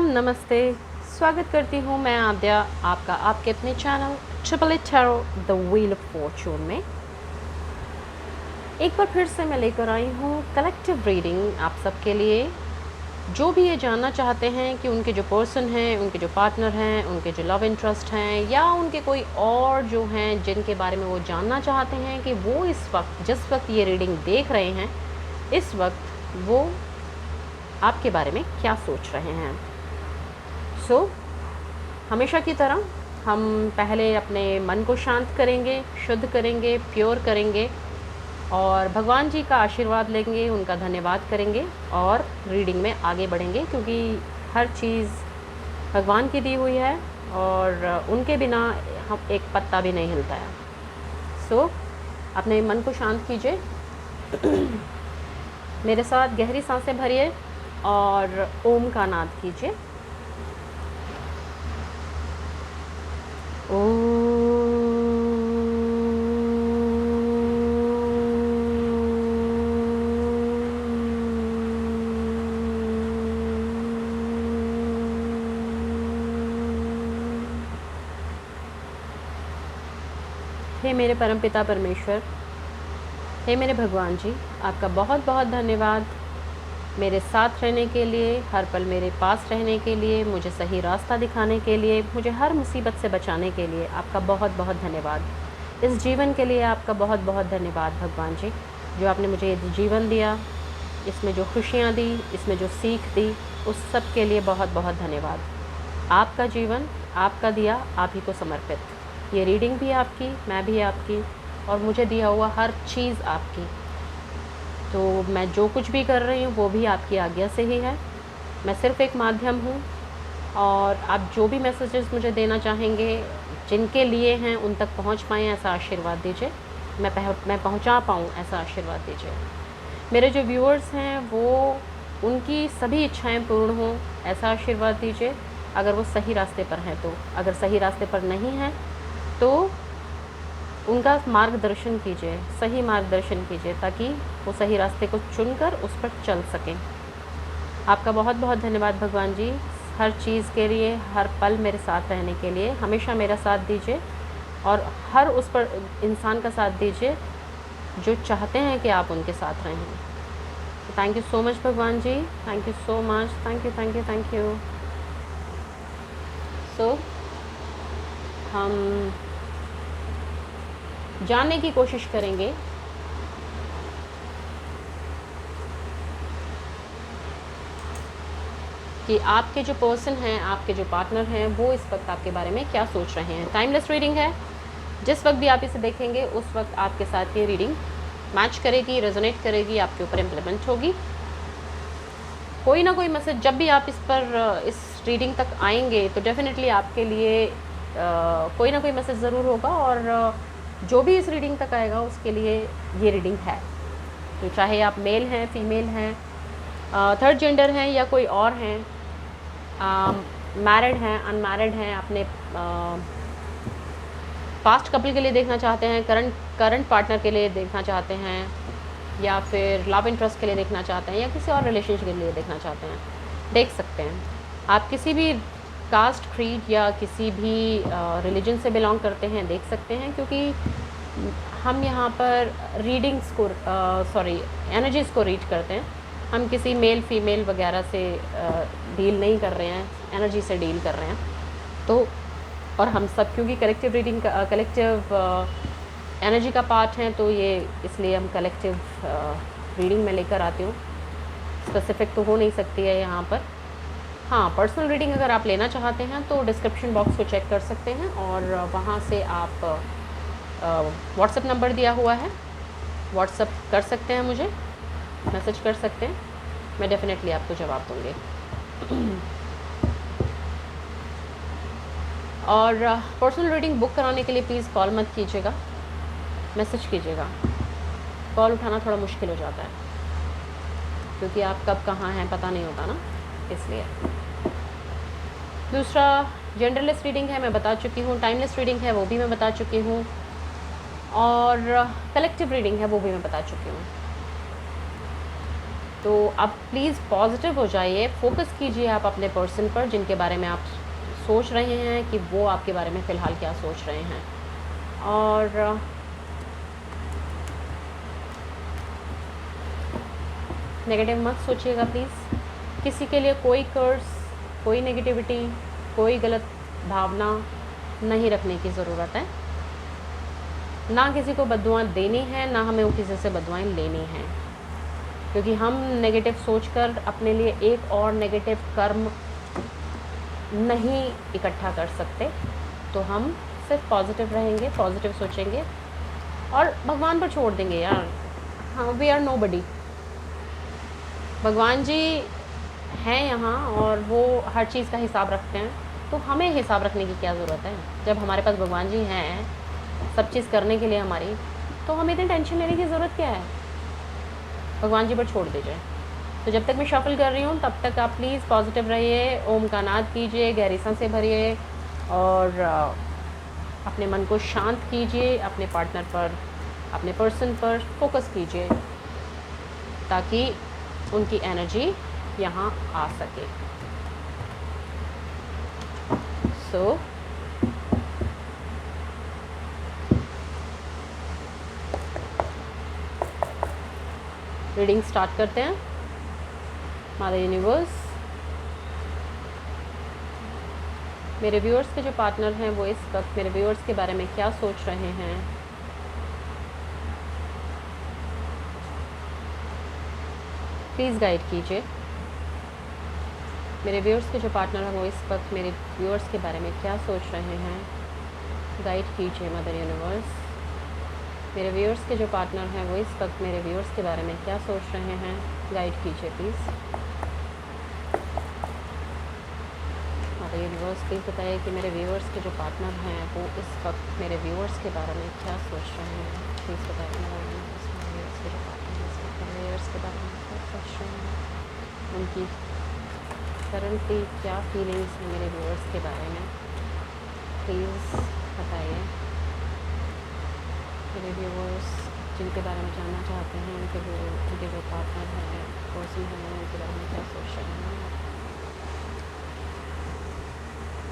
सलाम, नमस्ते। स्वागत करती हूँ मैं आद्या आपका आपके अपने channel triple eight tarot the wheel of fortune में। एक बार फिर से मैं लेकर आई हूँ कलेक्टिव रीडिंग आप सबके लिए, जो भी ये जानना चाहते हैं कि उनके जो पर्सन हैं, उनके जो पार्टनर हैं, उनके जो लव इंटरेस्ट हैं, या उनके कोई और जो हैं जिनके बारे में वो जानना चाहते हैं कि वो इस वक्त जिस वक्त ये रीडिंग देख रहे हैं, इस वक्त वो आपके बारे में क्या सोच रहे हैं। हमेशा की तरह हम पहले अपने मन को शांत करेंगे, शुद्ध करेंगे, प्योर करेंगे और भगवान जी का आशीर्वाद लेंगे, उनका धन्यवाद करेंगे और रीडिंग में आगे बढ़ेंगे, क्योंकि हर चीज़ भगवान की दी हुई है और उनके बिना हम एक पत्ता भी नहीं हिलता है। अपने मन को शांत कीजिए, मेरे साथ गहरी सांसें भरिए और ओम का नाद कीजिए। हे मेरे परमपिता परमेश्वर, हे मेरे भगवान जी, आपका बहुत बहुत धन्यवाद मेरे साथ रहने के लिए, हर पल मेरे पास रहने के लिए, मुझे सही रास्ता दिखाने के लिए, मुझे हर मुसीबत से बचाने के लिए आपका बहुत बहुत धन्यवाद। इस जीवन के लिए आपका बहुत बहुत धन्यवाद भगवान जी, जो आपने मुझे ये जीवन दिया, इसमें जो खुशियाँ दी, इसमें जो सीख दी, उस सब के लिए बहुत बहुत धन्यवाद। आपका जीवन आपका दिया, आप ही को समर्पित। ये रीडिंग भी आपकी, मैं भी आपकी, और मुझे दिया हुआ हर चीज़ आपकी। तो मैं जो कुछ भी कर रही हूँ वो भी आपकी आज्ञा से ही है। मैं सिर्फ़ एक माध्यम हूँ और आप जो भी मैसेजेस मुझे देना चाहेंगे, जिनके लिए हैं, उन तक पहुँच पाएँ ऐसा आशीर्वाद दीजिए। मैं पहुँचा पाऊँ ऐसा आशीर्वाद दीजिए। मेरे जो व्यूअर्स हैं वो उनकी सभी इच्छाएं पूर्ण हों ऐसा आशीर्वाद दीजिए, अगर वो सही रास्ते पर हैं तो। अगर सही रास्ते पर नहीं हैं तो उनका मार्गदर्शन कीजिए, सही मार्गदर्शन कीजिए, ताकि वो सही रास्ते को चुनकर उस पर चल सकें। आपका बहुत बहुत धन्यवाद भगवान जी, हर चीज़ के लिए, हर पल मेरे साथ रहने के लिए। हमेशा मेरा साथ दीजिए और हर उस पर इंसान का साथ दीजिए जो चाहते हैं कि आप उनके साथ रहें। तो थैंक यू सो मच भगवान जी, thank you so much, thank you thank you thank you. हम जानने की कोशिश करेंगे कि आपके जो पर्सन हैं, आपके जो पार्टनर हैं, वो इस वक्त आपके बारे में क्या सोच रहे हैं। टाइमलेस रीडिंग है, जिस वक्त भी आप इसे देखेंगे उस वक्त आपके साथ ये रीडिंग मैच करेगी, रेजोनेट करेगी, आपके ऊपर इम्प्लीमेंट होगी। कोई ना कोई मैसेज जब भी आप इस रीडिंग तक आएंगे तो डेफिनेटली आपके लिए कोई ना कोई मैसेज ज़रूर होगा, और जो भी इस रीडिंग तक आएगा उसके लिए ये रीडिंग है। तो चाहे आप मेल हैं, फीमेल हैं, थर्ड जेंडर हैं या कोई और हैं, मैरिड हैं, अनमैरिड हैं, अपने पास्ट कपल के लिए देखना चाहते हैं, करंट पार्टनर के लिए देखना चाहते हैं, या फिर लव इंटरेस्ट के लिए देखना चाहते हैं, या किसी और रिलेशनशिप के लिए देखना चाहते हैं, देख सकते हैं। आप किसी भी कास्ट, क्रीड या किसी भी रिलीजन से बिलोंग करते हैं, देख सकते हैं, क्योंकि हम यहाँ पर एनर्जीज़ को रीड करते हैं। हम किसी मेल फीमेल वगैरह से डील नहीं कर रहे हैं, एनर्जी से डील कर रहे हैं। तो और हम सब क्योंकि कलेक्टिव एनर्जी का पार्ट हैं, तो ये इसलिए हम कलेक्टिव रीडिंग में लेकर आती हूँ। स्पेसिफिक तो हो नहीं सकती है यहाँ पर। हाँ, पर्सनल रीडिंग अगर आप लेना चाहते हैं तो डिस्क्रिप्शन बॉक्स को चेक कर सकते हैं, और वहाँ से आप व्हाट्सएप नंबर दिया हुआ है, व्हाट्सएप कर सकते हैं, मुझे मैसेज कर सकते हैं, मैं डेफिनेटली आपको जवाब दूँगी। और पर्सनल रीडिंग बुक कराने के लिए प्लीज़ कॉल मत कीजिएगा, मैसेज कीजिएगा। कॉल उठाना थोड़ा मुश्किल हो जाता है, क्योंकि आप कब कहाँ हैं पता नहीं होता ना, इसलिए। दूसरा जेंडरलेस रीडिंग है, मैं बता चुकी हूँ। टाइमलेस रीडिंग है, वो भी मैं बता चुकी हूँ। और कलेक्टिव रीडिंग है, वो भी मैं बता चुकी हूँ। तो अब प्लीज़ पॉजिटिव हो जाइए, फोकस कीजिए आप अपने पर्सन पर जिनके बारे में आप सोच रहे हैं कि वो आपके बारे में फ़िलहाल क्या सोच रहे हैं। और नेगेटिव मत सोचिएगा प्लीज़। किसी के लिए कोई कर्स, कोई नेगेटिविटी, कोई गलत भावना नहीं रखने की ज़रूरत है। ना किसी को बद्दुआएँ देनी है, ना हमें किसी से बद्दुआएँ लेनी हैं, क्योंकि हम नेगेटिव सोचकर अपने लिए एक और नेगेटिव कर्म नहीं इकट्ठा कर सकते। तो हम सिर्फ पॉजिटिव रहेंगे, पॉजिटिव सोचेंगे और भगवान पर छोड़ देंगे यार। हाँ, वी आर नोबडी। भगवान जी हैं यहाँ और वो हर चीज़ का हिसाब रखते हैं, तो हमें हिसाब रखने की क्या ज़रूरत है। जब हमारे पास भगवान जी हैं सब चीज़ करने के लिए हमारी, तो हमें इतनी टेंशन लेने की ज़रूरत क्या है। भगवान जी पर छोड़ दीजिए। तो जब तक मैं शफल कर रही हूँ तब तक आप प्लीज़ पॉजिटिव रहिए, ओम का नाद कीजिए, गहरी सांसें भरिए और अपने मन को शांत कीजिए, अपने पार्टनर पर, अपने पर्सन पर फोकस कीजिए ताकि उनकी एनर्जी यहाँ आ सके। सो रीडिंग स्टार्ट करते हैं। मदर यूनिवर्स, मेरे व्यूअर्स के जो पार्टनर हैं वो इस वक्त मेरे व्यूअर्स के बारे में क्या सोच रहे हैं। प्लीज़ गाइड कीजिए। मेरे व्यूअर्स के जो पार्टनर हैं वो इस वक्त मेरे व्यूअर्स के बारे में क्या सोच रहे हैं। गाइड कीजिए मदर यूनिवर्स। मेरे व्यूअर्स के जो पार्टनर हैं वो इस वक्त मेरे व्यूअर्स के बारे में क्या सोच रहे हैं। गाइड कीजिए प्लीज़। मदर यूनिवर्स प्लीज़ बताइए कि मेरे व्यूअर्स के जो पार्टनर हैं वो इस वक्त मेरे व्यूअर्स के बारे में क्या सोच रहे हैं। प्लीज़ बताइए मदर यूनिवर्स, मेरे व्यूअर्स के जो पार्टनर हैं इस वक्त मेरे व्यूअर्स के बारे में क्या सोच रहे हैं। उनकी करंटली क्या फीलिंग्स हैं मेरे व्यूअर्स के बारे में, प्लीज़ बताइए। मेरे व्यूअर्स जिनके बारे में जानना चाहते हैं, उनके जो पार्टनर हैं, पर्सन हैं, उनके बारे में क्या सोच रहे हैं।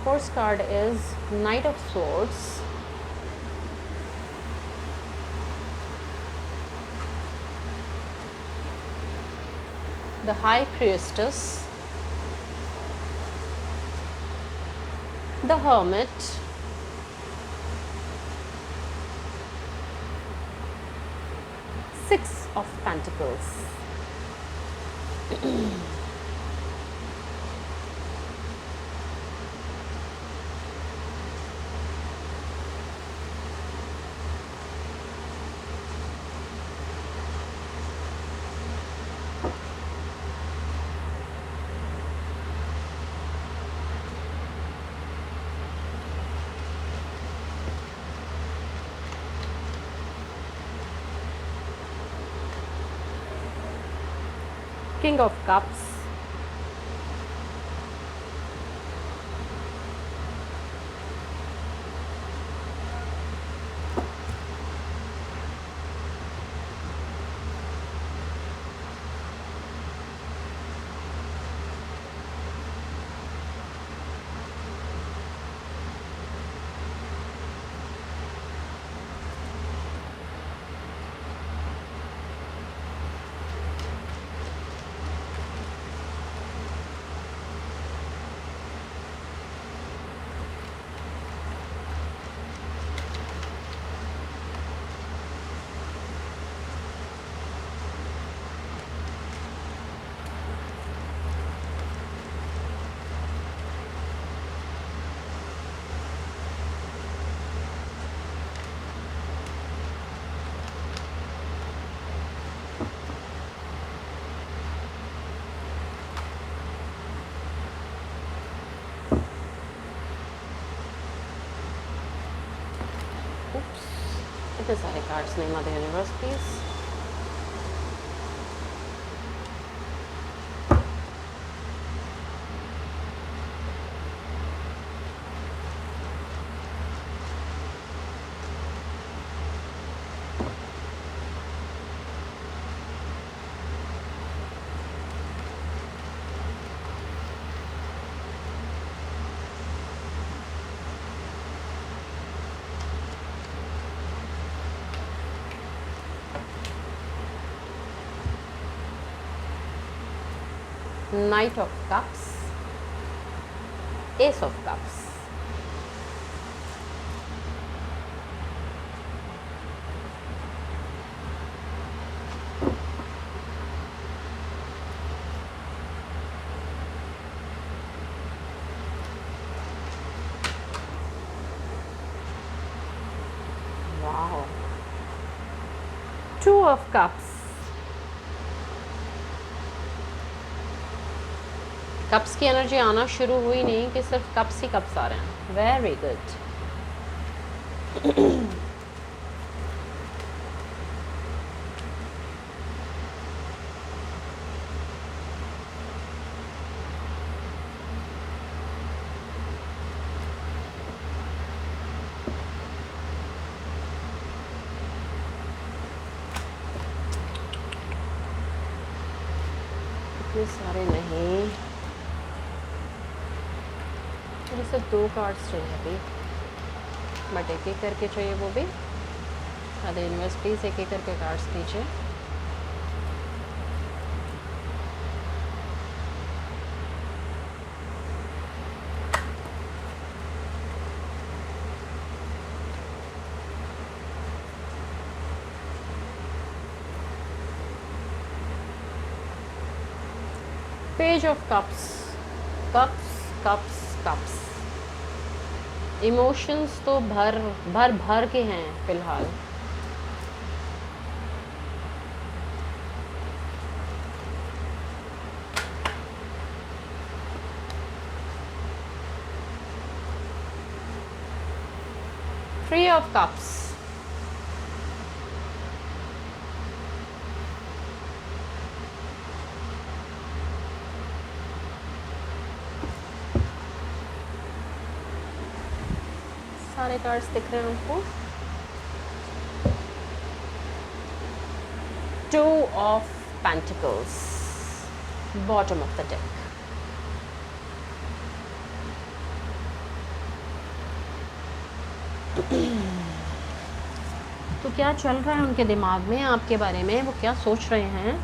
First card is Knight of Swords, the High Priestess, the Hermit, Six of Pentacles. King of Cups, इतने सारे कार्ड्स नहीं mother universe please. Knight of Cups, Ace of Cups. Wow. Two of Cups. Cups की energy आना शुरू हुई नहीं कि सिर्फ कप्स ही कप्स आ रहे हैं. Very good. इतने सारे नहीं, मुझे सिर्फ 2 कार्ड्स चाहिए अभी, बट एक एक करके चाहिए वो भी. अरे यूनिवर्स प्लीज़ एक एक करके कार्ड्स दीजिए. Page of cups. Cups cups cups. Emotions तो भर भर भर के हैं फिलहाल. Three of Cups. सारे कार्ड्स दिख रहे हैं आपको. Two of Pentacles, bottom of the deck. तो क्या चल रहा है उनके दिमाग में आपके बारे में, वो क्या सोच रहे हैं.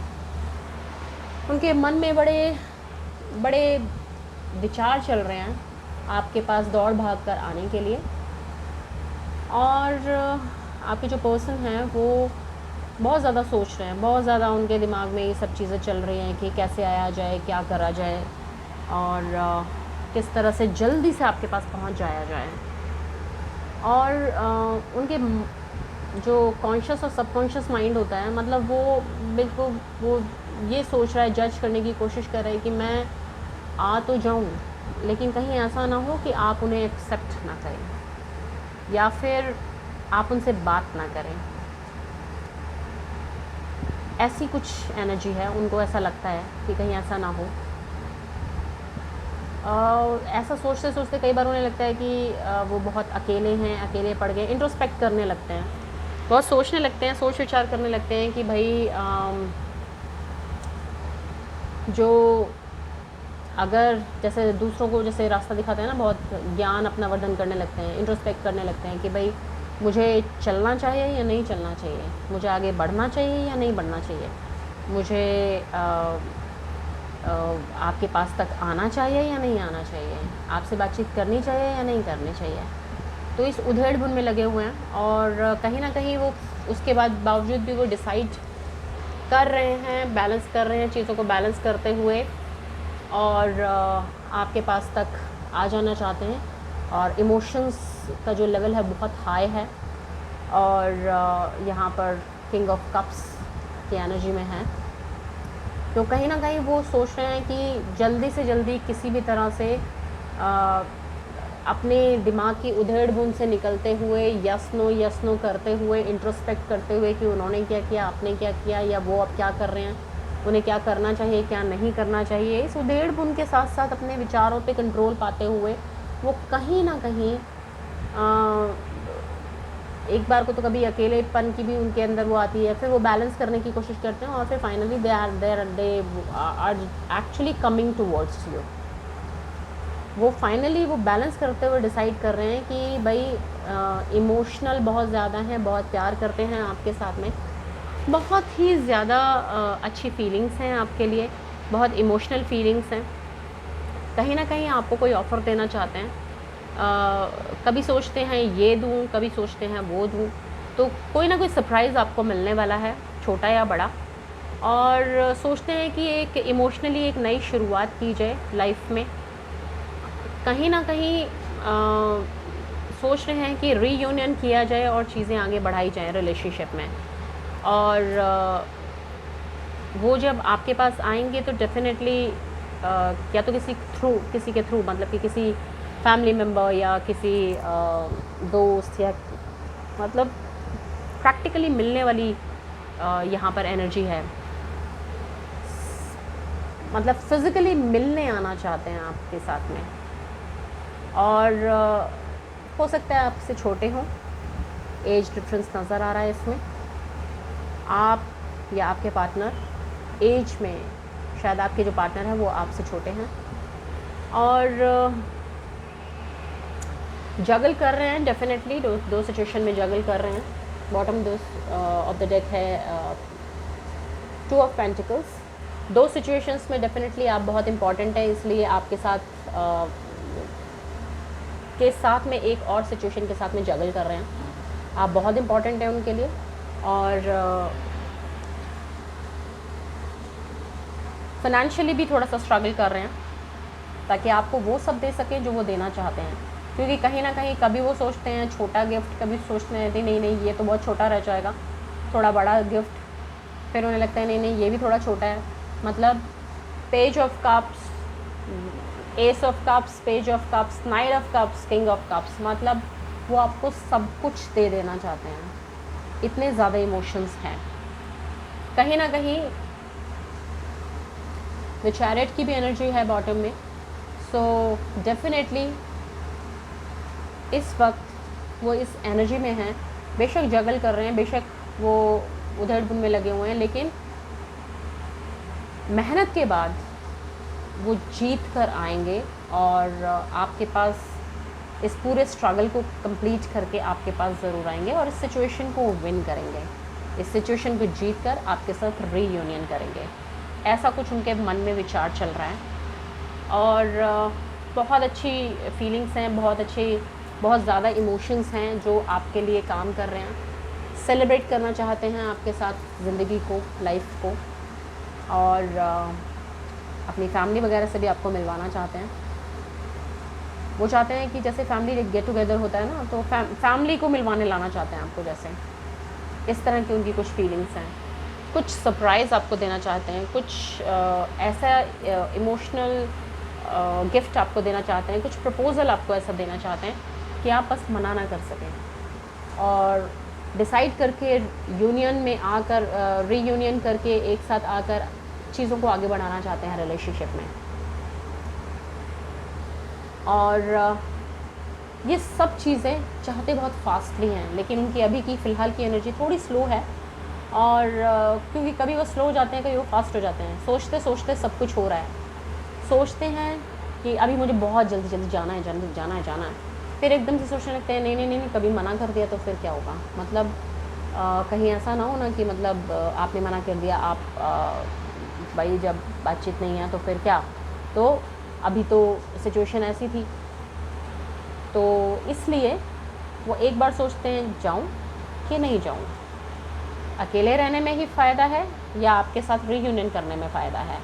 उनके मन में बड़े बड़े विचार चल रहे हैं आपके पास दौड़ भाग कर आने के लिए. और आपके जो पर्सन हैं वो बहुत ज़्यादा सोच रहे हैं, बहुत ज़्यादा उनके दिमाग में ये सब चीज़ें चल रही हैं कि कैसे आया जाए, क्या करा जाए, और किस तरह से जल्दी से आपके पास पहुंच जाया जाए. और उनके जो कॉन्शियस और सबकॉन्शियस माइंड होता है, मतलब वो बिल्कुल वो ये सोच रहा है, जज करने की कोशिश कर रहा है कि मैं आ तो जाऊं, लेकिन कहीं ऐसा ना हो कि आप उन्हें एक्सेप्ट ना करें या फिर आप उनसे बात ना करें. ऐसी कुछ एनर्जी है, उनको ऐसा लगता है कि कहीं ऐसा ना हो. ऐसा सोचते सोचते कई बार उन्हें लगता है कि वो बहुत अकेले हैं, अकेले पड़ गए. इंट्रोस्पेक्ट करने लगते हैं, बहुत सोचने लगते हैं, सोच विचार करने लगते हैं कि भाई जो अगर जैसे दूसरों को जैसे रास्ता दिखाते हैं ना, बहुत ज्ञान अपना वर्धन करने लगते हैं, इंट्रोस्पेक्ट करने लगते हैं कि भाई मुझे चलना चाहिए या नहीं चलना चाहिए, मुझे आगे बढ़ना चाहिए या नहीं बढ़ना चाहिए, मुझे आपके पास तक आना चाहिए या नहीं आना चाहिए, आपसे बातचीत करनी चाहिए या नहीं करनी चाहिए. तो इस उधेड़-बुन में लगे हुए हैं और कहीं ना कहीं वो उसके बाद बावजूद भी वो डिसाइड कर रहे हैं, बैलेंस कर रहे हैं, चीज़ों को बैलेंस करते हुए, और आपके पास तक आ जाना चाहते हैं. और इमोशंस का जो लेवल है बहुत हाई है, और यहाँ पर किंग ऑफ कप्स की एनर्जी में है. तो कहीं ना कहीं वो सोच रहे हैं कि जल्दी से जल्दी किसी भी तरह से अपने दिमाग की उधेड़-बुन से निकलते हुए, यस नो करते हुए, इंट्रोस्पेक्ट करते हुए कि उन्होंने क्या किया, आपने क्या किया, या वो अब क्या कर रहे हैं, उन्हें क्या करना चाहिए, क्या नहीं करना चाहिए. इस उधेड़-बुन के साथ साथ अपने विचारों पे कंट्रोल पाते हुए वो कहीं ना कहीं एक बार को तो कभी अकेलेपन की भी उनके अंदर वो आती है, फिर वो बैलेंस करने की कोशिश करते हैं, और फिर finally they are actually coming towards you. वो फाइनली वो बैलेंस करते हुए डिसाइड कर रहे हैं कि भाई इमोशनल बहुत ज़्यादा हैं, बहुत प्यार करते हैं आपके साथ में, बहुत ही ज़्यादा अच्छी फीलिंग्स हैं आपके लिए, बहुत इमोशनल फीलिंग्स हैं। कहीं ना कहीं आपको कोई ऑफ़र देना चाहते हैं। कभी सोचते हैं ये दूँ, कभी सोचते हैं वो दूँ, तो कोई ना कोई सरप्राइज़ आपको मिलने वाला है, छोटा या बड़ा। और सोचते हैं कि एक इमोशनली एक नई शुरुआत की जाए लाइफ में। कहीं ना कहीं सोच रहे हैं कि रीयूनियन किया जाए और चीज़ें आगे बढ़ाई जाएँ रिलेशनशिप में। और वो जब आपके पास आएंगे तो डेफिनेटली या तो किसी के थ्रू, मतलब कि किसी फैमिली मेम्बर या किसी दोस्त, या मतलब प्रैक्टिकली मिलने वाली यहाँ पर एनर्जी है। मतलब फिज़िकली मिलने आना चाहते हैं आपके साथ में। और हो सकता है आपसे छोटे हों, एज डिफरेंस नज़र आ रहा है इसमें। आप या आपके पार्टनर एज में, शायद आपके जो पार्टनर हैं वो आपसे छोटे हैं और जगल कर रहे हैं। डेफिनेटली दो सिचुएशन में जगल कर रहे हैं। बॉटम ऑफ द डेक है 2 ऑफ पेंटिकल्स। 2 सिचुएशंस में डेफिनेटली आप बहुत इम्पॉर्टेंट है, इसलिए आपके साथ में एक और सिचुएशन के साथ में जगल कर रहे हैं। आप बहुत इम्पॉर्टेंट है उनके लिए और फाइनेंशियली भी थोड़ा सा स्ट्रगल कर रहे हैं ताकि आपको वो सब दे सकें जो वो देना चाहते हैं। क्योंकि कहीं ना कहीं कभी वो सोचते हैं छोटा गिफ्ट, कभी सोचते हैं नहीं ये तो बहुत छोटा रह जाएगा, थोड़ा बड़ा गिफ्ट। फिर उन्हें लगता है नहीं ये भी थोड़ा छोटा है। मतलब page of cups, S of cups, page of cups, night of cups, king of cups. मतलब वो आपको सब कुछ दे देना चाहते हैं, इतने ज़्यादा इमोशंस हैं। कहीं ना कहीं द चैरियट की भी एनर्जी है बॉटम में। सो डेफिनेटली इस वक्त वो इस एनर्जी में हैं। बेशक जगल कर रहे हैं, बेशक वो उधर बुन में लगे हुए हैं, लेकिन मेहनत के बाद वो जीत कर आएंगे और आपके पास इस पूरे स्ट्रगल को कंप्लीट करके आपके पास ज़रूर आएंगे और इस सिचुएशन को विन करेंगे। इस सिचुएशन को जीत कर आपके साथ रीयूनियन करेंगे, ऐसा कुछ उनके मन में विचार चल रहा है। और बहुत अच्छी फीलिंग्स हैं, बहुत ज़्यादा इमोशंस हैं जो आपके लिए काम कर रहे हैं। सेलिब्रेट करना चाहते हैं आपके साथ ज़िंदगी को, लाइफ को, और अपनी फैमिली वगैरह से भी आपको मिलवाना चाहते हैं। वो चाहते हैं कि जैसे फैमिली गेट टुगेदर होता है ना, तो फैमिली को मिलवाने लाना चाहते हैं आपको, जैसे इस तरह की उनकी कुछ फीलिंग्स हैं। कुछ सरप्राइज़ आपको देना चाहते हैं, कुछ ऐसा इमोशनल गिफ्ट आपको देना चाहते हैं, कुछ प्रपोज़ल आपको ऐसा देना चाहते हैं कि आप बस मना ना कर सकें और डिसाइड करके यूनियन में आकर, रीयूनियन करके एक साथ आकर चीज़ों को आगे बढ़ाना चाहते हैं रिलेशनशिप में। और ये सब चीज़ें चाहते बहुत फास्टली हैं, लेकिन उनकी अभी की फ़िलहाल की एनर्जी थोड़ी स्लो है। और क्योंकि कभी वो स्लो हो जाते हैं, कभी वो फास्ट हो जाते हैं। सोचते सोचते सब कुछ हो रहा है, सोचते हैं कि अभी मुझे बहुत जल्दी जाना है, फिर एकदम से सोचने लगते हैं नहीं, कभी मना कर दिया तो फिर क्या होगा। मतलब कहीं ऐसा ना हो ना कि मतलब आपने मना कर दिया, आप भाई जब बातचीत नहीं है तो फिर क्या, तो अभी तो सिचुएशन ऐसी थी। तो इसलिए वो एक बार सोचते हैं जाऊं कि नहीं जाऊं, अकेले रहने में ही फ़ायदा है या आपके साथ रीयूनियन करने में फ़ायदा है।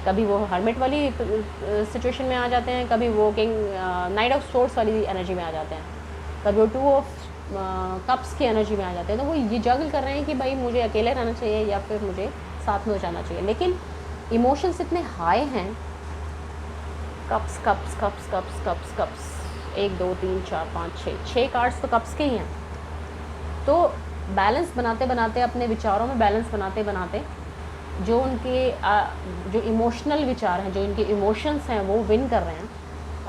कभी वो हर्मिट वाली सिचुएशन में आ जाते हैं, कभी वो किंग नाइट ऑफ सोर्स वाली एनर्जी में आ जाते हैं, कभी वो 2 ऑफ कप्स की एनर्जी में आ जाते हैं। तो वो ये जगल कर रहे हैं कि भाई मुझे अकेले रहना चाहिए या फिर मुझे साथ में हो जाना चाहिए। लेकिन इमोशंस इतने हाई हैं, cups cups cups cups cups cups 1 2 3 4 5 6 cards तो कप्स के ही हैं। तो बैलेंस बनाते बनाते, अपने विचारों में बैलेंस बनाते बनाते, जो उनके जो इमोशनल विचार हैं, जो इनके इमोशंस हैं, वो विन कर रहे हैं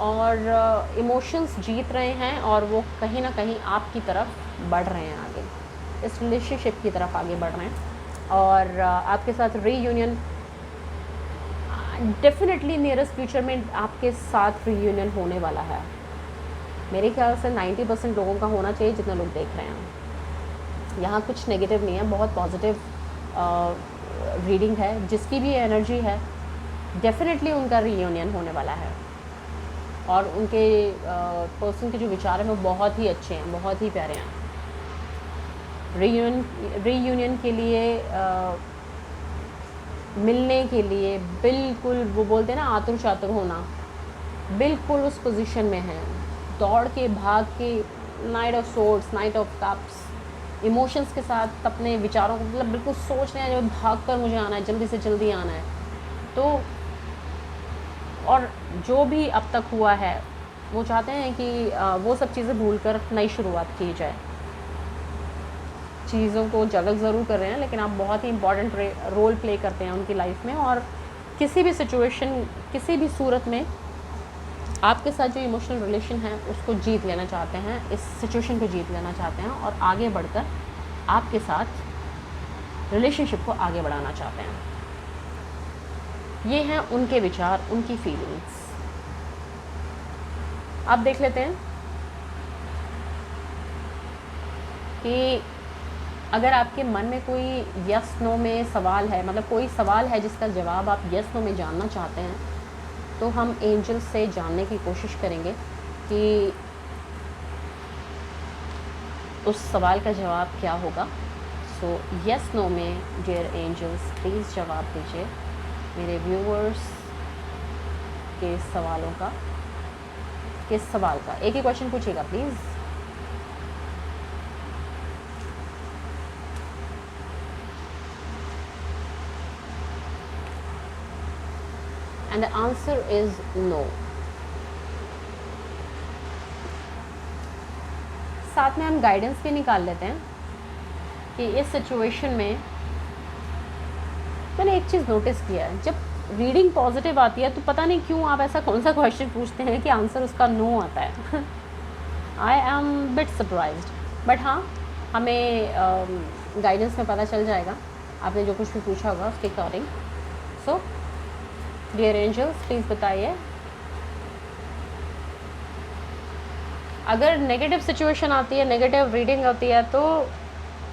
और इमोशंस जीत रहे हैं और वो कहीं ना कहीं आपकी तरफ बढ़ रहे हैं, आगे इस रिलेशनशिप की तरफ आगे बढ़ रहे हैं। और आपके साथ रीयूनियन डेफिनेटली नियरेस्ट फ्यूचर में आपके साथ रीयूनियन होने वाला है। मेरे ख्याल से 90% लोगों का होना चाहिए, जितने लोग देख रहे हैं। यहाँ कुछ नेगेटिव नहीं है, बहुत पॉजिटिव रीडिंग है। जिसकी भी एनर्जी है डेफिनेटली उनका रीयूनियन होने वाला है, और उनके पर्सन के जो विचार हैं वो बहुत ही अच्छे हैं, बहुत ही प्यारे हैं। रीयूनियन के लिए मिलने के लिए बिल्कुल, वो बोलते हैं ना आतुर चातुर होना, बिल्कुल उस पोजीशन में है, दौड़ के भाग के, night of swords, night of cups, emotions के साथ अपने विचारों को मतलब बिल्कुल सोच रहे हैं भाग कर मुझे आना है, जल्दी से जल्दी आना है। तो और जो भी अब तक हुआ है वो चाहते हैं कि वो सब चीज़ें भूलकर नई शुरुआत की जाए। चीज़ों को जलक ज़रूर कर रहे हैं, लेकिन आप बहुत ही इम्पॉर्टेंट रोल प्ले करते हैं उनकी लाइफ में, और किसी भी सिचुएशन, किसी भी सूरत में आपके साथ जो इमोशनल रिलेशन है उसको जीत लेना चाहते हैं, इस सिचुएशन को जीत लेना चाहते हैं, और आगे बढ़कर आपके साथ रिलेशनशिप को आगे बढ़ाना चाहते हैं। ये हैं उनके विचार, उनकी फीलिंग्स। अब देख लेते हैं कि अगर आपके मन में कोई यस नो में सवाल है, मतलब कोई सवाल है जिसका जवाब आप यस नो में जानना चाहते हैं, तो हम एंजल से जानने की कोशिश करेंगे कि उस सवाल का जवाब क्या होगा। सो यस नो में डियर एंजल्स प्लीज़ जवाब दीजिए मेरे व्यूअर्स के सवालों का। किस सवाल का? एक ही क्वेश्चन पूछिएगा please. And the answer is no. साथ में हम गाइडेंस भी निकाल लेते हैं कि इस सिचुएशन में मैंने एक चीज़ नोटिस किया है, जब रीडिंग पॉजिटिव आती है तो पता नहीं क्यों आप ऐसा कौन सा क्वेश्चन पूछते हैं कि आंसर उसका नो आता है। I am bit surprised, but हाँ, हमें गाइडेंस में पता चल जाएगा आपने जो कुछ भी पूछा होगा उसके according. So dear angels please बताइए, अगर नेगेटिव सिचुएशन आती है, नेगेटिव रीडिंग आती है, तो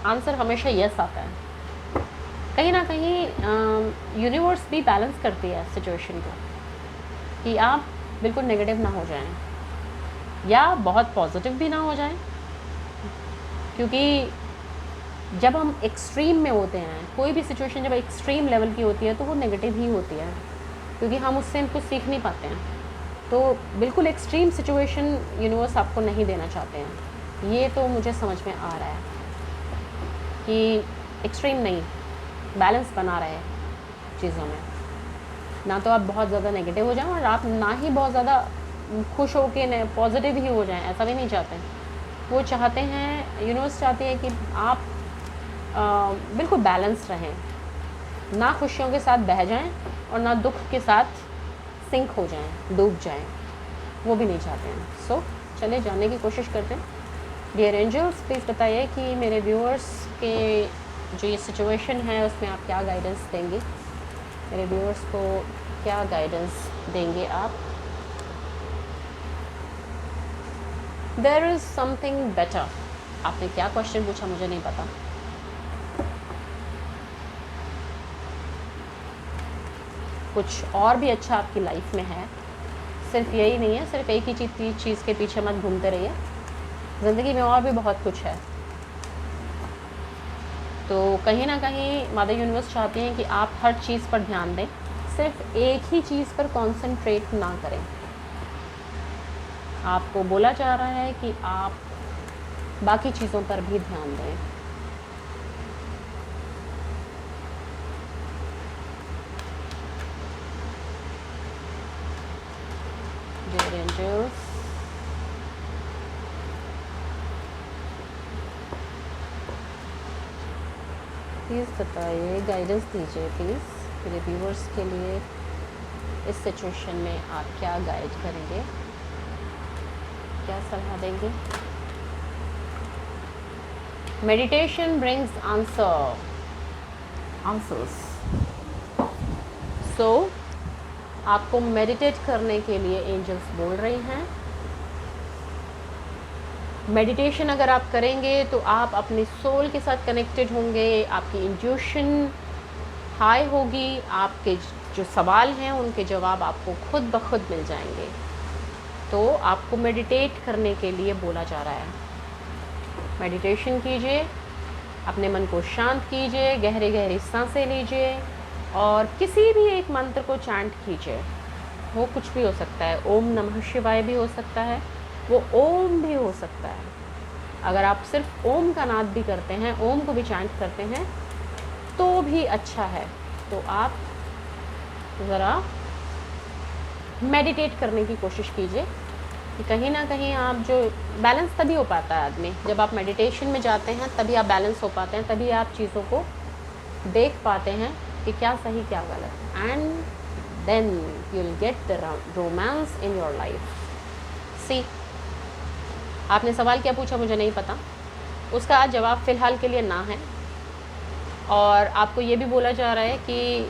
आंसर हमेशा यस आता है। कहीं ना कहीं यूनिवर्स भी बैलेंस करती है सिचुएशन को कि आप बिल्कुल नेगेटिव ना हो जाएं या बहुत पॉजिटिव भी ना हो जाएं, क्योंकि जब हम एक्सट्रीम में होते हैं, कोई भी सिचुएशन जब एक्सट्रीम लेवल की होती है तो वो नेगेटिव ही होती है, क्योंकि हम उससे कुछ सीख नहीं पाते हैं। तो बिल्कुल एक्सट्रीम सिचुएशन यूनिवर्स आपको नहीं देना चाहते हैं। ये तो मुझे समझ में आ रहा है कि एक्सट्रीम नहीं, बैलेंस बना रहे चीज़ों में, ना तो आप बहुत ज़्यादा नेगेटिव हो जाएं और आप ना ही बहुत ज़्यादा खुश हो के पॉजिटिव ही हो जाएं, ऐसा भी नहीं चाहते। वो चाहते हैं, यूनिवर्स चाहती है कि आप बिल्कुल बैलेंस रहें, ना खुशियों के साथ बह जाएं और ना दुख के साथ सिंक हो जाएं, डूब जाएं, वो भी नहीं चाहते हैं। सो चलिए जानने की कोशिश करते हैं। डियर एंजल्स प्लीज़ बताइए कि मेरे व्यूअर्स के जो ये सिचुएशन है उसमें आप क्या गाइडेंस देंगे, मेरे व्यूअर्स को क्या गाइडेंस देंगे आप। There is something better. आपने क्या क्वेश्चन पूछा मुझे नहीं पता। कुछ और भी अच्छा आपकी लाइफ में है, सिर्फ यही नहीं है, सिर्फ एक ही चीज़ के पीछे मत घूमते रहिए, ज़िंदगी में और भी बहुत कुछ है। तो कहीं ना कहीं मदर यूनिवर्स चाहती हैं कि आप हर चीज़ पर ध्यान दें, सिर्फ एक ही चीज़ पर कंसंट्रेट ना करें। आपको बोला जा रहा है कि आप बाकी चीज़ों पर भी ध्यान दें। डियर एंजल्स प्लीज़ बताइए, गाइडेंस दीजिए प्लीज़ मेरे व्यूअर्स के लिए। इस सिचुएशन में आप क्या गाइड करेंगे, क्या सलाह देंगे। Meditation brings answers. सो आपको मेडिटेट करने के लिए एंजल्स बोल रही हैं। मेडिटेशन अगर आप करेंगे तो आप अपने सोल के साथ कनेक्टेड होंगे, आपकी इंट्यूशन हाई होगी, आपके जो सवाल हैं उनके जवाब आपको खुद ब खुद मिल जाएंगे। तो आपको मेडिटेट करने के लिए बोला जा रहा है। मेडिटेशन कीजिए, अपने मन को शांत कीजिए, गहरी गहरी सांसें लीजिए और किसी भी एक मंत्र को चैंट कीजिए। वो कुछ भी हो सकता है, ओम नमः शिवाय भी हो सकता है, वो ओम भी हो सकता है। अगर आप सिर्फ ओम का नाद भी करते हैं, ओम को भी चैंट करते हैं तो भी अच्छा है। तो आप ज़रा मेडिटेट करने की कोशिश कीजिए कि कहीं ना कहीं आप जो बैलेंस तभी हो पाता है आदमी, जब आप मेडिटेशन में जाते हैं तभी आप बैलेंस हो पाते हैं, तभी आप चीज़ों को देख पाते हैं कि क्या सही क्या गलत। And then you will get the romance in your life. See, आपने सवाल क्या पूछा मुझे नहीं पता, उसका जवाब फ़िलहाल के लिए ना है। और आपको ये भी बोला जा रहा है कि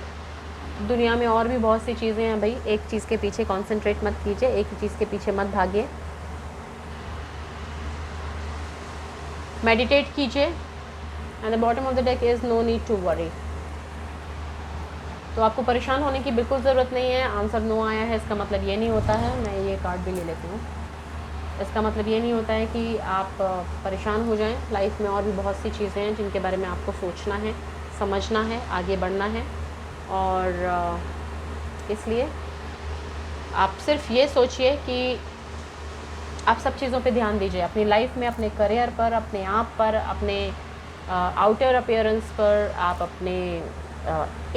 दुनिया में और भी बहुत सी चीज़ें हैं भाई, एक चीज़ के पीछे कंसंट्रेट मत कीजिए, एक ही चीज़ के पीछे मत भागिए, मेडिटेट कीजिए। And the bottom of the deck is no need to worry. तो आपको परेशान होने की बिल्कुल ज़रूरत नहीं है। आंसर नो आया है इसका मतलब ये नहीं होता है, मैं ये कार्ड भी ले लेती हूँ, इसका मतलब ये नहीं होता है कि आप परेशान हो जाएं। लाइफ में और भी बहुत सी चीज़ें हैं जिनके बारे में आपको सोचना है, समझना है, आगे बढ़ना है। और इसलिए आप सिर्फ ये सोचिए कि आप सब चीज़ों पे ध्यान दीजिए, अपनी लाइफ में, अपने करियर पर, अपने आप पर, अपने आउटर अपीयरेंस पर, आप अपने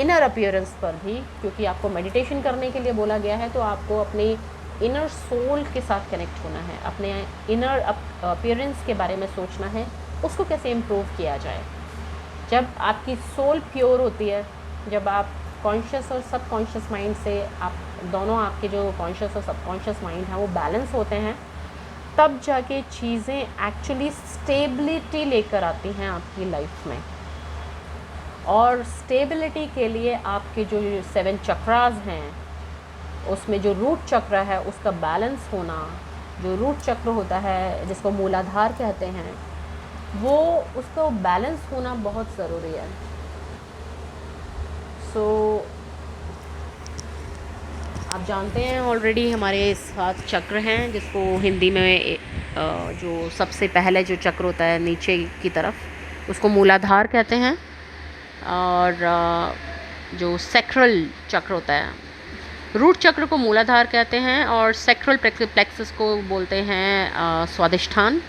इनर अपीयरेंस पर भी, क्योंकि आपको मेडिटेशन करने के लिए बोला गया है। तो आपको अपनी इनर सोल के साथ कनेक्ट होना है, अपने इनर अपीयरेंस के बारे में सोचना है, उसको कैसे इम्प्रूव किया जाए। जब आपकी सोल प्योर होती है, जब आप कॉन्शियस और सबकॉन्शियस माइंड से, आप दोनों, आपके जो कॉन्शियस और सबकॉन्शियस माइंड हैं वो बैलेंस होते हैं, तब जाके चीज़ें एक्चुअली स्टेबिलिटी लेकर आती हैं आपकी लाइफ में। और स्टेबिलिटी के लिए आपके जो 7 चक्रास हैं, उसमें जो रूट चक्र है उसका बैलेंस होना, जो रूट चक्र होता है जिसको मूलाधार कहते हैं, वो उसका बैलेंस होना बहुत ज़रूरी है। सो आप जानते हैं ऑलरेडी हमारे 7 चक्र हैं, जिसको हिंदी में जो सबसे पहले जो चक्र होता है नीचे की तरफ उसको मूलाधार कहते हैं। और जो सैक्रल चक्र होता है, रूट चक्र को मूलाधार कहते हैं, और सैक्रल प्लेक्सस को बोलते हैं स्वादिष्ठान।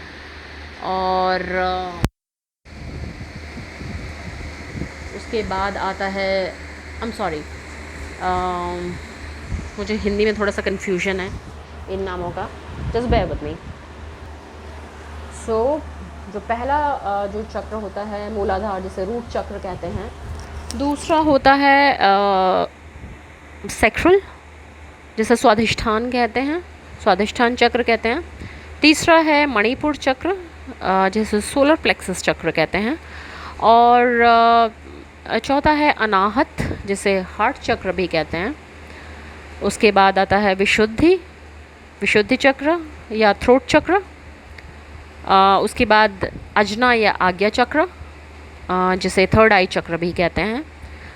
और उसके बाद आता है, आई एम सॉरी, मुझे हिंदी में थोड़ा सा कन्फ्यूजन है इन नामों का, जस्ट बेयर विद मी। सो जो पहला जो चक्र होता है मूलाधार, जिसे रूट चक्र कहते हैं, दूसरा होता है सैक्रल, जिसे स्वादिष्ठान कहते हैं, स्वादिष्ठान चक्र कहते हैं। तीसरा है मणिपुर चक्र, जिसे सोलर प्लेक्सस चक्र कहते हैं। और चौथा है अनाहत, जिसे हार्ट चक्र भी कहते हैं। उसके बाद आता है विशुद्धि चक्र या थ्रोट चक्र। उसके बाद अजना या आज्ञा चक्र, जिसे थर्ड आई चक्र भी कहते हैं।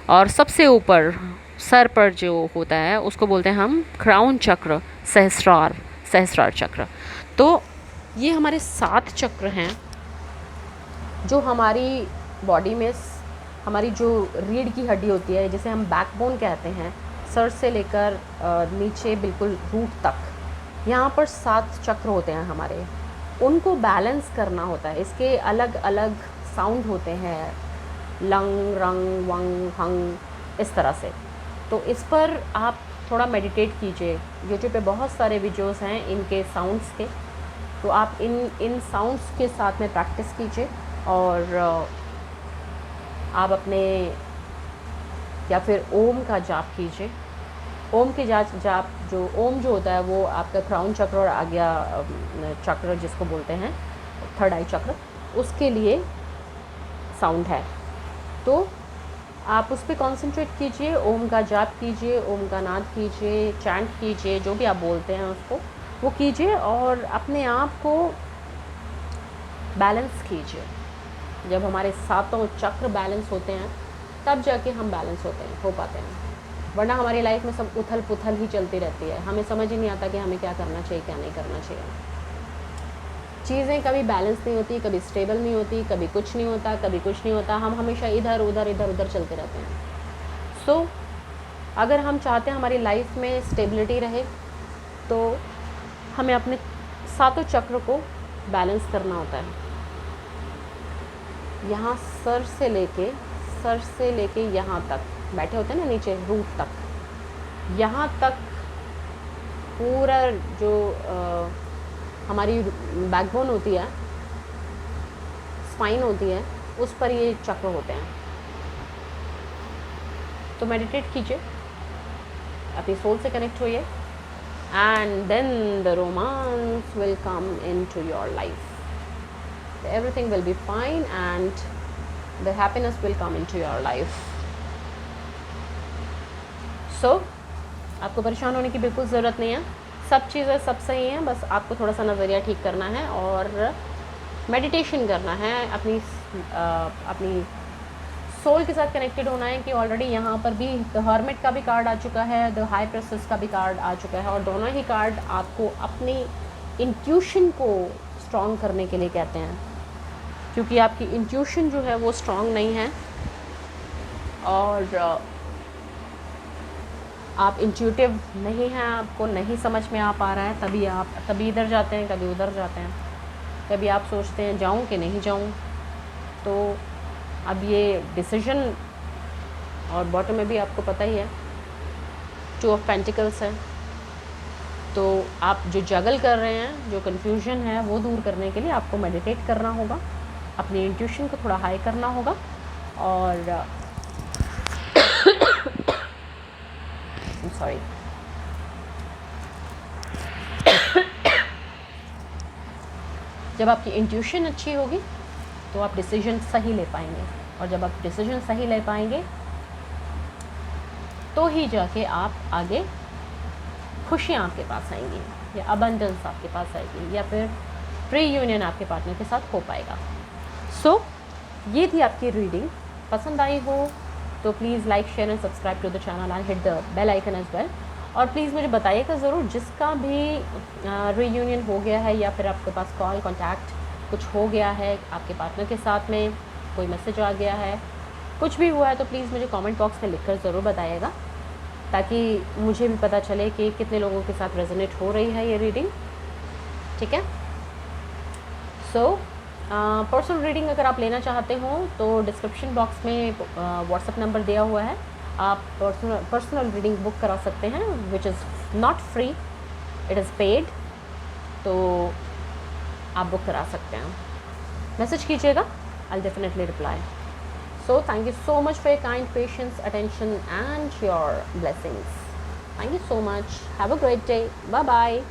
और सबसे ऊपर सर पर जो होता है उसको बोलते हैं हम क्राउन चक्र, सहस्रार चक्र। तो ये हमारे 7 चक्र हैं जो हमारी बॉडी में, हमारी जो रीढ़ की हड्डी होती है, जिसे हम बैकबोन कहते हैं, सर से लेकर नीचे बिल्कुल रूट तक, यहाँ पर 7 चक्र होते हैं हमारे, उनको बैलेंस करना होता है। इसके अलग अलग साउंड होते हैं, लंग, रंग, वंग, हंग, इस तरह से। तो इस पर आप थोड़ा मेडिटेट कीजिए। यूट्यूब पे बहुत सारे वीडियोस हैं इनके साउंड्स के, तो आप इन साउंड्स के साथ में प्रैक्टिस कीजिए। और आप अपने, या फिर ओम का जाप कीजिए। ओम के जाप जो ओम जो होता है वो आपका क्राउन चक्र और आज्ञा चक्र जिसको बोलते हैं, थर्ड आई चक्र, उसके लिए साउंड है। तो आप उस पर कॉन्सेंट्रेट कीजिए, ओम का जाप कीजिए, ओम का नाद कीजिए, चैंट कीजिए, जो भी आप बोलते हैं उसको वो कीजिए, और अपने आप को बैलेंस कीजिए। जब हमारे 7 चक्र बैलेंस होते हैं तब जाके हम बैलेंस हो पाते हैं। वरना हमारी लाइफ में सब उथल पुथल ही चलती रहती है, हमें समझ ही नहीं आता कि हमें क्या करना चाहिए क्या नहीं करना चाहिए। चीज़ें कभी बैलेंस नहीं होती, कभी स्टेबल नहीं होती, कभी कुछ नहीं होता, कभी कुछ नहीं होता, हम हमेशा इधर उधर चलते रहते हैं। सो अगर हम चाहते हैं हमारी लाइफ में स्टेबिलिटी रहे तो हमें अपने सातों चक्र को बैलेंस करना होता है। यहाँ सर से लेके यहाँ तक बैठे होते हैं ना, नीचे रूट तक, यहाँ तक पूरा जो हमारी बैकबोन होती है, स्पाइन होती है, उस पर ये चक्र होते हैं। तो मेडिटेट कीजिए, अपनी सोल से कनेक्ट होइए, and then the romance will come into your life, everything will be fine and the happiness will come into your life. So आपको परेशान होने की बिल्कुल ज़रूरत नहीं है, सब चीज़ें सब सही हैं, बस आपको थोड़ा सा नज़रिया ठीक करना है और मेडिटेशन करना है, अपनी सोल के साथ कनेक्टेड होना है कि ऑलरेडी यहाँ पर भी द हर्मिट का भी कार्ड आ चुका है, द हाई प्रेसेस का भी कार्ड आ चुका है, और दोनों ही कार्ड आपको अपनी इंट्यूशन को स्ट्रॉन्ग करने के लिए कहते हैं, क्योंकि आपकी इंट्यूशन जो है वो स्ट्रॉन्ग नहीं है और आप इंट्यूटिव नहीं हैं, आपको नहीं समझ में आ पा रहा है, तभी आप कभी इधर जाते हैं कभी उधर जाते हैं, कभी आप सोचते हैं जाऊं कि नहीं जाऊं। तो अब ये डिसीजन, और बॉटम में भी आपको पता ही है 2 ऑफ पेंटिकल्स है, तो आप जो जगल कर रहे हैं, जो कन्फ्यूजन है, वो दूर करने के लिए आपको मेडिटेट करना होगा, अपनी इंट्यूशन को थोड़ा हाई करना होगा, और सॉरी जब आपकी इंट्यूशन अच्छी होगी तो आप डिसीजन सही ले पाएंगे, और जब आप डिसीजन सही ले पाएंगे तो ही जाके आप आगे खुशियाँ आपके पास आएंगी, या अबंडेंस आपके पास आएगी, या फिर रीयूनियन आपके पार्टनर के साथ हो पाएगा। सो ये थी आपकी रीडिंग, पसंद आई हो तो please like share and subscribe to the channel and hit the bell icon as well. और प्लीज़ मुझे बताइएगा ज़रूर जिसका भी रीयूनियन हो गया है, या फिर आपके पास कॉल कॉन्टैक्ट कुछ हो गया है आपके पार्टनर के साथ में, कोई मैसेज आ गया है, कुछ भी हुआ है, तो प्लीज़ मुझे कमेंट बॉक्स में लिखकर ज़रूर बताइएगा, ताकि मुझे भी पता चले कि कितने लोगों के साथ रेजोनेट हो रही है ये रीडिंग। ठीक है, सो पर्सनल रीडिंग अगर आप लेना चाहते हो तो डिस्क्रिप्शन बॉक्स में व्हाट्सएप नंबर दिया हुआ है, आप पर्सनल रीडिंग बुक करा सकते हैं, which is not free, it is paid, तो आप बुक करा सकते हैं। मैसेज कीजिएगा, I definitely reply. So thank you so much for your kind patience, attention and your blessings. Thank you so much, have a great day, bye bye.